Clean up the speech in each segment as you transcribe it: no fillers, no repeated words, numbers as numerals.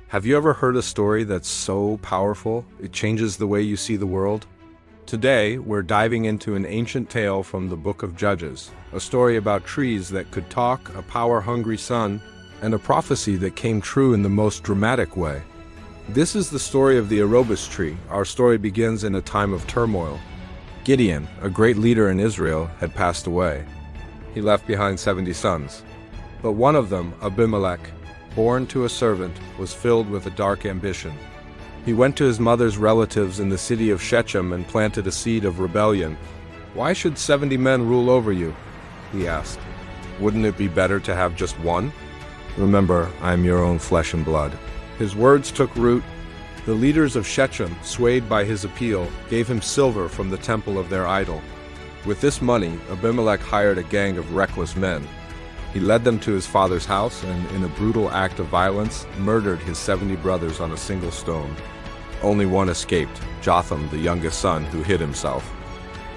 Have you ever heard a story that's so powerful, it changes the way you see the world? Today, we're diving into an ancient tale from the Book of Judges, a story about trees that could talk, a power-hungry son, and a prophecy that came true in the most dramatic way. This is the story of the arobus tree. Our story begins in a time of turmoil. Gideon, a great leader in Israel, had passed away. He left behind 70 sons. But one of them, Abimelech, born to a servant, was filled with a dark ambition. He went to his mother's relatives in the city of Shechem and planted a seed of rebellion. "Why should 70 men rule over you?" he asked. "Wouldn't it be better to have just one? Remember, I am your own flesh and blood." His words took root. The leaders of Shechem, swayed by his appeal, gave him silver from the temple of their idol. With this money, Abimelech hired a gang of reckless men. He led them to his father's house and, in a brutal act of violence, murdered his 70 brothers on a single stone. Only one escaped, Jotham, the youngest son, who hid himself.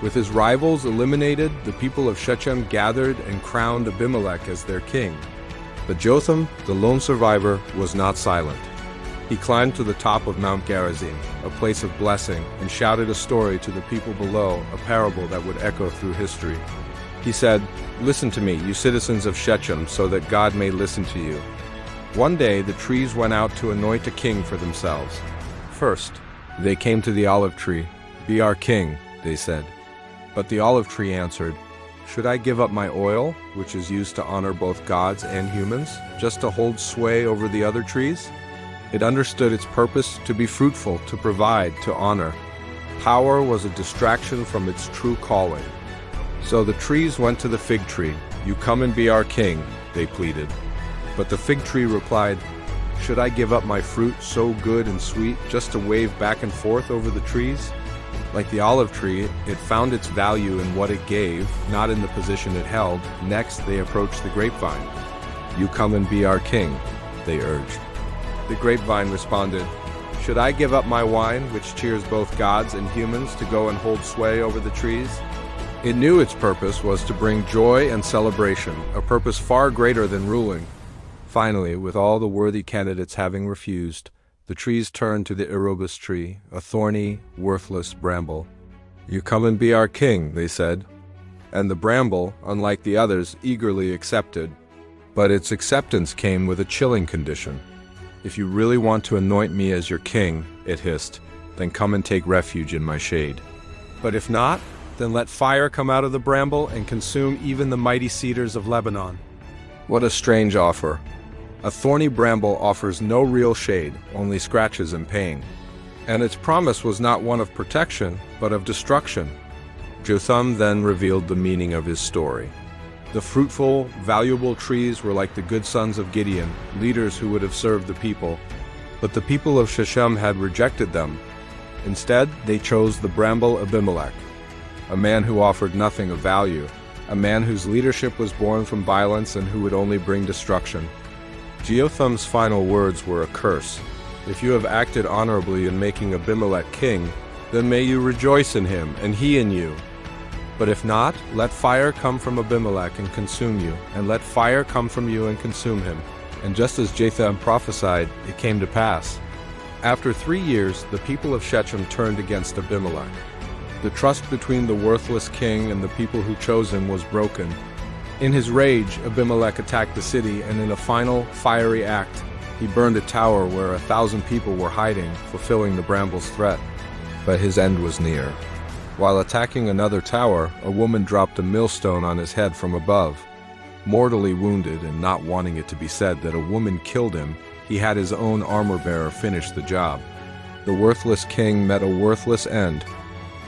With his rivals eliminated, the people of Shechem gathered and crowned Abimelech as their king. But Jotham, the lone survivor, was not silent. He climbed to the top of Mount Gerizim, a place of blessing, and shouted a story to the people below, a parable that would echo through history. He said, "Listen to me, you citizens of Shechem, so that God may listen to you. One day the trees went out to anoint a king for themselves. First, they came to the olive tree. 'Be our king,' they said. But the olive tree answered, 'Should I give up my oil, which is used to honor both gods and humans, just to hold sway over the other trees?' It understood its purpose to be fruitful, to provide, to honor. Power was a distraction from its true calling. So the trees went to the fig tree. 'You come and be our king,' they pleaded. But the fig tree replied, 'Should I give up my fruit so good and sweet just to wave back and forth over the trees?' Like the olive tree, it found its value in what it gave, not in the position it held. Next, they approached the grapevine. 'You come and be our king,' they urged. The grapevine responded, 'Should I give up my wine, which cheers both gods and humans, to go and hold sway over the trees?' It knew its purpose was to bring joy and celebration, a purpose far greater than ruling. Finally, with all the worthy candidates having refused, the trees turned to the arobus tree, a thorny, worthless bramble. 'You come and be our king,' they said. And the bramble, unlike the others, eagerly accepted. But its acceptance came with a chilling condition. 'If you really want to anoint me as your king,' it hissed, 'then come and take refuge in my shade. But if not, then let fire come out of the bramble and consume even the mighty cedars of Lebanon.' What a strange offer. A thorny bramble offers no real shade, only scratches and pain. And its promise was not one of protection, but of destruction. Jotham then revealed the meaning of his story. The fruitful, valuable trees were like the good sons of Gideon, leaders who would have served the people. But the people of Shechem had rejected them. Instead, they chose the bramble Abimelech, a man who offered nothing of value, a man whose leadership was born from violence and who would only bring destruction. Jotham's final words were a curse. 'If you have acted honorably in making Abimelech king, then may you rejoice in him, and he in you. But if not, let fire come from Abimelech and consume you, and let fire come from you and consume him.' And just as Jotham prophesied, it came to pass. After 3 years, the people of Shechem turned against Abimelech. The trust between the worthless king and the people who chose him was broken. In his rage, Abimelech attacked the city, and in a final, fiery act, he burned a tower where 1,000 people were hiding, fulfilling the bramble's threat. But his end was near. While attacking another tower, a woman dropped a millstone on his head from above. Mortally wounded and not wanting it to be said that a woman killed him, he had his own armor-bearer finish the job. The worthless king met a worthless end.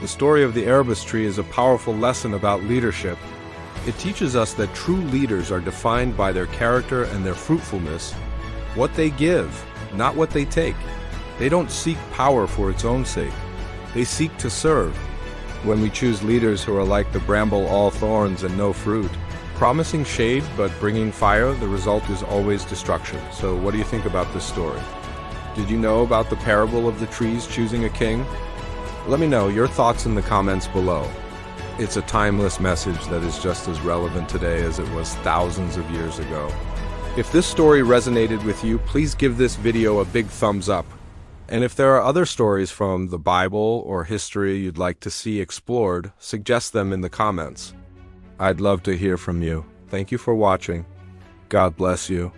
The story of the arobus tree is a powerful lesson about leadership. It teaches us that true leaders are defined by their character and their fruitfulness, what they give, not what they take. They don't seek power for its own sake. They seek to serve. When we choose leaders who are like the bramble, all thorns and no fruit, promising shade but bringing fire, the result is always destruction. So what do you think about this story? Did you know about the parable of the trees choosing a king? Let me know your thoughts in the comments below. It's a timeless message that is just as relevant today as it was thousands of years ago. If this story resonated with you, please give this video a big thumbs up. And if there are other stories from the Bible or history you'd like to see explored, suggest them in the comments. I'd love to hear from you. Thank you for watching. God bless you.